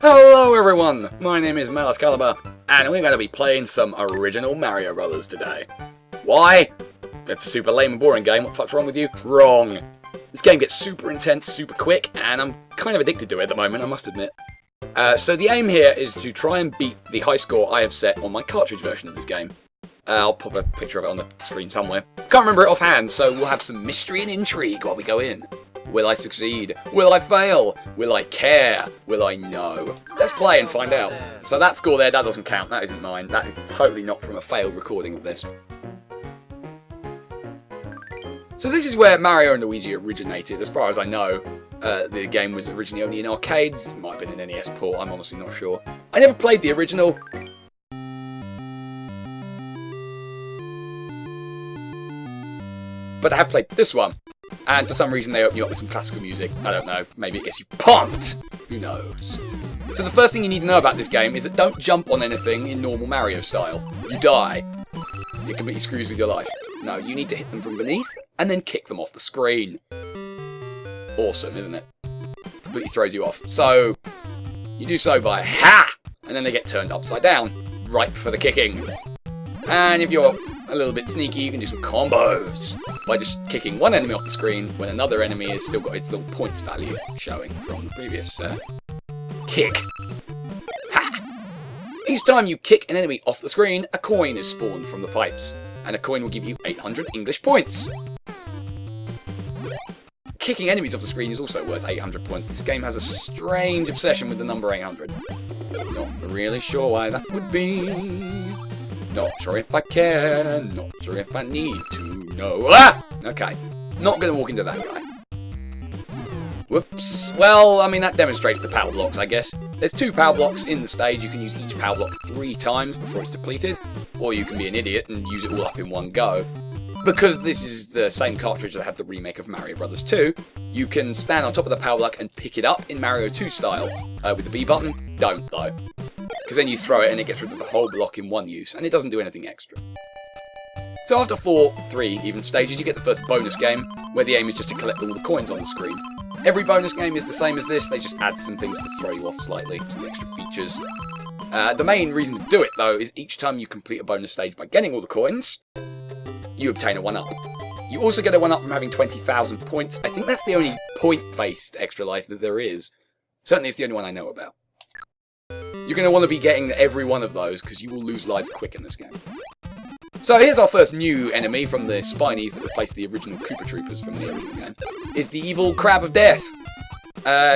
Hello everyone, my name is MalusCalibur, and we're going to be playing some original Mario Brothers today. Why? It's a super lame and boring game, what the fuck's wrong with you? Wrong! This game gets super intense, super quick, and I'm kind of addicted to it at the moment, I must admit. So the aim here is to try and beat the high score I have set on my cartridge version of this game. I'll pop a picture of it on the screen somewhere. Can't remember it offhand, so we'll have some mystery and intrigue while we go in. Will I succeed? Will I fail? Will I care? Will I know? Let's play and find out. So that score there, that doesn't count. That isn't mine. That is totally not from a failed recording of this. So this is where Mario and Luigi originated, as far as I know. The game was originally only in arcades. It might have been an NES port, I'm honestly not sure. I never played the original. But I have played this one. And for some reason they open you up with some classical music. I don't know, maybe it gets you pumped. Who knows? So the first thing you need to know about this game is that don't jump on anything in normal Mario style. You die. It completely screws with your life. No, you need to hit them from beneath and then kick them off the screen. Awesome, isn't it? Completely throws you off. So you do so by ha! And then they get turned upside down. Ripe for the kicking. And if you're a little bit sneaky, you can do some combos by just kicking one enemy off the screen when another enemy has still got its little points value showing from the previous kick. Ha! Each time you kick an enemy off the screen, a coin is spawned from the pipes, and a coin will give you 800 English points. Kicking enemies off the screen is also worth 800 points. This game has a strange obsession with the number 800. Not really sure why that would be. Not sure if I can, not sure if I need to know. Ah! Okay, not going to walk into that guy. Whoops. Well, I mean, that demonstrates the power blocks, I guess. There's 2 power blocks in the stage. You can use each power block 3 times before it's depleted. Or you can be an idiot and use it all up in one go. Because this is the same cartridge that had the remake of Mario Brothers 2, you can stand on top of the power block and pick it up in Mario 2 style. With the B button, don't though. Because then you throw it and it gets rid of the whole block in one use, and it doesn't do anything extra. So after 3 even stages, you get the first bonus game, where the aim is just to collect all the coins on the screen. Every bonus game is the same as this, they just add some things to throw you off slightly, some extra features. The main reason to do it, though, is each time you complete a bonus stage by getting all the coins, you obtain a 1-up. You also get a 1-up from having 20,000 points. I think that's the only point-based extra life that there is. Certainly it's the only one I know about. You're going to want to be getting every one of those, because you will lose lives quick in this game. So here's our first new enemy from the Spinies that replaced the original Koopa Troopers from the original game. Is the evil Crab of Death.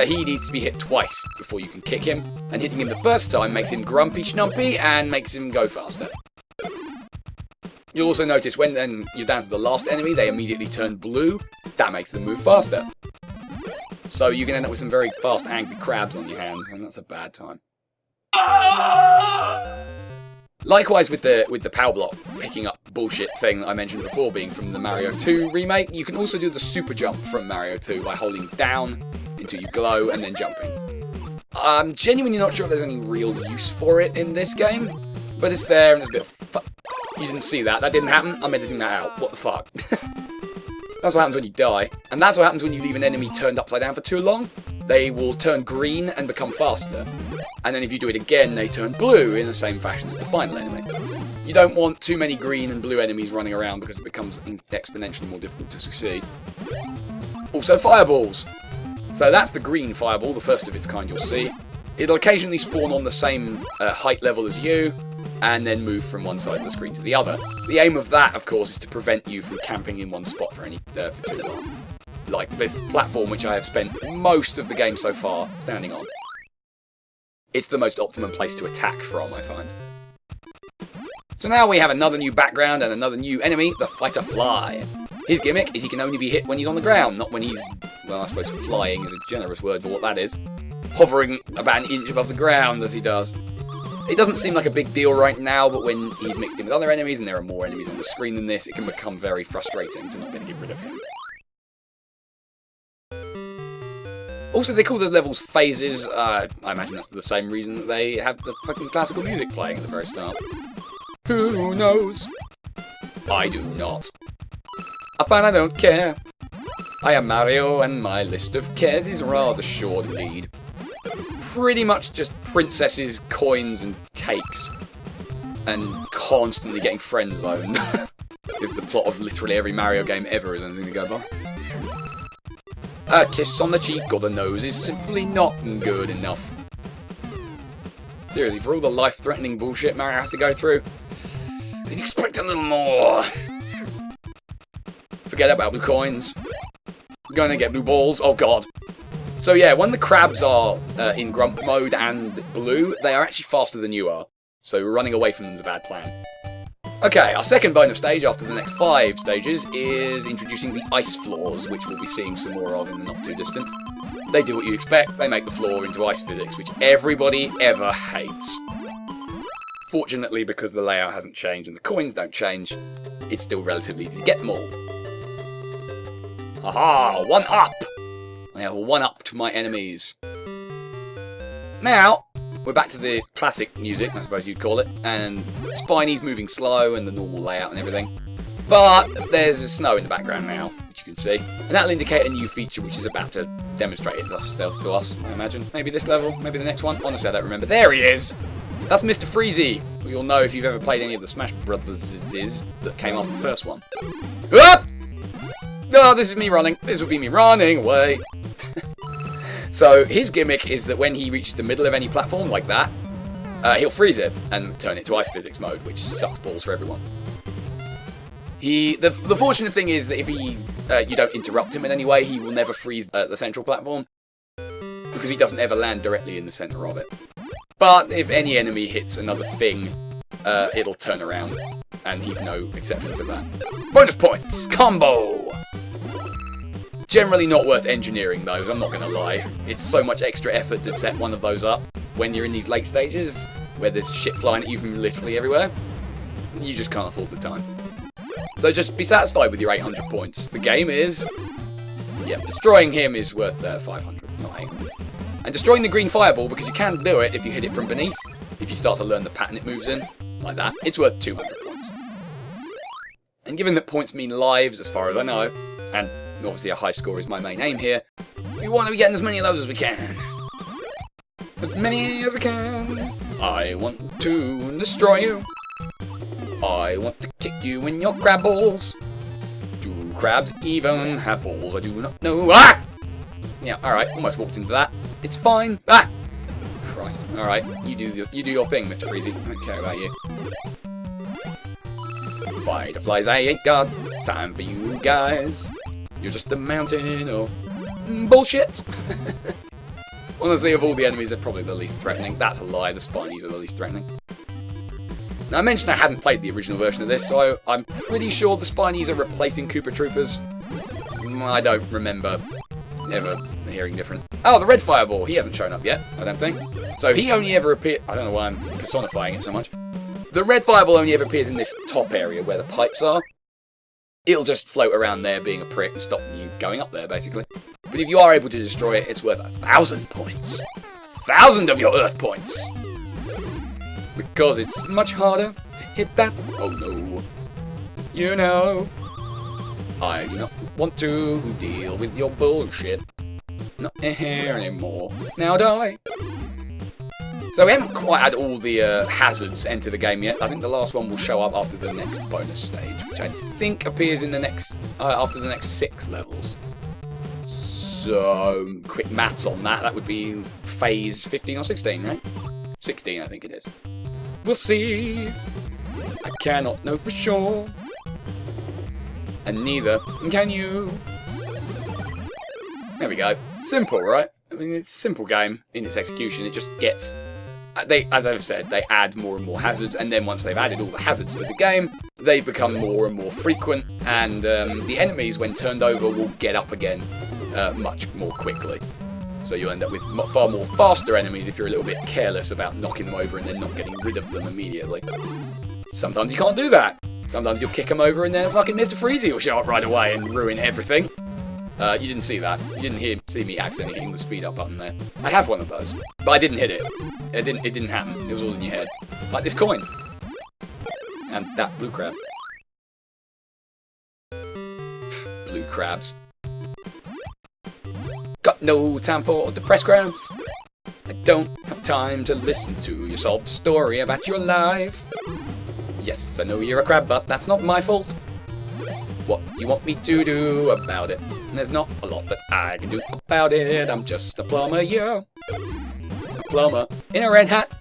He needs to be hit twice before you can kick him, and hitting him the first time makes him grumpy schnumpy and makes him go faster. You'll also notice when you're down to the last enemy, they immediately turn blue. That makes them move faster. So you can end up with some very fast angry crabs on your hands, and that's a bad time. Likewise with the power block picking up bullshit thing that I mentioned before being from the Mario 2 remake, you can also do the super jump from Mario 2 by holding down until you glow and then jumping. I'm genuinely not sure if there's any real use for it in this game, but it's there and it's a bit of You didn't see that, that didn't happen, I'm editing that out, what the fuck. That's what happens when you die, and that's what happens when you leave an enemy turned upside down for too long. They will turn green and become faster. And then if you do it again, they turn blue in the same fashion as the final enemy. You don't want too many green and blue enemies running around because it becomes exponentially more difficult to succeed. Also fireballs. So that's the green fireball, the first of its kind you'll see. It'll occasionally spawn on the same height level as you, and then move from one side of the screen to the other. The aim of that, of course, is to prevent you from camping in one spot for too long. Like this platform which I have spent most of the game so far standing on. It's the most optimum place to attack from, I find. So now we have another new background and another new enemy, the Fighter Fly. His gimmick is he can only be hit when he's on the ground, not when he's, well, I suppose flying is a generous word for what that is. Hovering about an inch above the ground as he does. It doesn't seem like a big deal right now, but when he's mixed in with other enemies and there are more enemies on the screen than this, it can become very frustrating to not be able to get rid of him. Also, they call those levels phases. I imagine that's for the same reason that they have the fucking classical music playing at the very start. Who knows? I do not. I find I don't care. I am Mario, and my list of cares is rather short indeed. pretty much just princesses, coins, and cakes. And constantly getting friend zoned. If the plot of literally every Mario game ever is anything to go by. A kiss on the cheek or the nose is simply not good enough. Seriously, for all the life-threatening bullshit Mario has to go through, we'd expect a little more. Forget about blue coins. We're going to get blue balls. Oh god. So yeah, when the crabs are in grump mode and blue, they are actually faster than you are. So running away from them is a bad plan. Okay, our second bonus stage after the next 5 stages is introducing the ice floors, which we'll be seeing some more of in the not too distant. They do what you'd expect, they make the floor into ice physics, which everybody ever hates. Fortunately, because the layout hasn't changed and the coins don't change, it's still relatively easy to get them all. Aha! 1-up! I have a 1-up to my enemies. Now, we're back to the classic music, I suppose you'd call it, and Spiny's moving slow and the normal layout and everything. But there's snow in the background now, which you can see, and that'll indicate a new feature which is about to demonstrate itself to us, I imagine. Maybe this level, maybe the next one. Honestly, I don't remember. There he is! That's Mr. Freezy, who you'll know if you've ever played any of the Smash Brothers that came after the first one. Ah! Oh, this is me running. This will be me running away. So his gimmick is that when he reaches the middle of any platform like that, he'll freeze it and turn it to ice physics mode, which sucks balls for everyone. The fortunate thing is that if you don't interrupt him in any way, he will never freeze the central platform, because he doesn't ever land directly in the center of it. But if any enemy hits another thing, it'll turn around, and he's no exception to that. Bonus points! Combo! Generally not worth engineering those, I'm not going to lie. It's so much extra effort to set one of those up when you're in these late stages, where there's shit flying at you from literally everywhere. You just can't afford the time. So just be satisfied with your 800 points. The game is... yeah, destroying him is worth 500, not 800. And destroying the green fireball, because you can do it if you hit it from beneath, if you start to learn the pattern it moves in, like that, it's worth 200 points. And given that points mean lives, as far as I know, and obviously a high score is my main aim here, we want to be getting as many of those as we can. As many as we can. I want to destroy you. I want to kick you in your crab balls. Do crabs even have balls? I do not know. Ah! Yeah, alright, almost walked into that. It's fine. Ah! Christ. Alright, you do your thing, Mr. Freezy. I don't care about you. Fireflies, I ain't got time for you guys. You're just a mountain of bullshit. Honestly, of all the enemies, they're probably the least threatening. That's a lie, the Spinies are the least threatening. Now, I mentioned I hadn't played the original version of this, so I'm pretty sure the Spinies are replacing Koopa Troopers. I don't remember ever hearing different. Oh, the red fireball, he hasn't shown up yet, I don't think. So he only ever appears... I don't know why I'm personifying it so much. The red fireball only ever appears in this top area where the pipes are. It'll just float around there being a prick and stop you going up there, basically. But if you are able to destroy it, it's worth 1,000 points. 1,000 of your Earth points! Because it's much harder to hit that. Oh no. You know. I do not want to deal with your bullshit. Not here anymore. Now die. So we haven't quite had all the hazards enter the game yet. I think the last one will show up after the next bonus stage, which I think appears in the next after the next 6 levels. So quick maths on that. That would be phase 15 or 16, right? 16, I think it is. We'll see. I cannot know for sure. And neither can you. There we go. Simple, right? I mean, it's a simple game in its execution. It just gets... as I've said, they add more and more hazards, and then once they've added all the hazards to the game, they become more and more frequent, and the enemies, when turned over, will get up again much more quickly. So you'll end up with far more faster enemies if you're a little bit careless about knocking them over and then not getting rid of them immediately. Sometimes you can't do that. Sometimes you'll kick them over and then fucking Mr. Freezy will show up right away and ruin everything. You didn't see that. You didn't see me accidentally hitting the speed up button there. I have one of those, but I didn't hit it. It didn't happen. It was all in your head. Like this coin. And that blue crab. Blue crabs. Got no time for depressed crabs. I don't have time to listen to your sob story about your life. Yes, I know you're a crab, but that's not my fault. What you want me to do about it? There's not a lot that I can do about it. I'm just a plumber, yeah. A plumber in a red hat.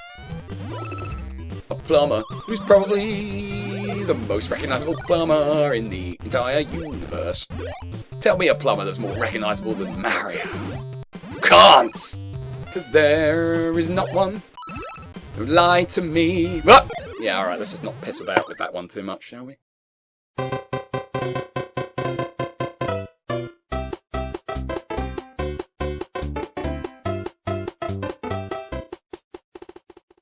A plumber who's probably the most recognizable plumber in the entire universe. Tell me a plumber that's more recognizable than Mario. Can't! Because there is not one. Don't lie to me. Ah! Yeah, alright, let's just not piss about with that one too much, shall we?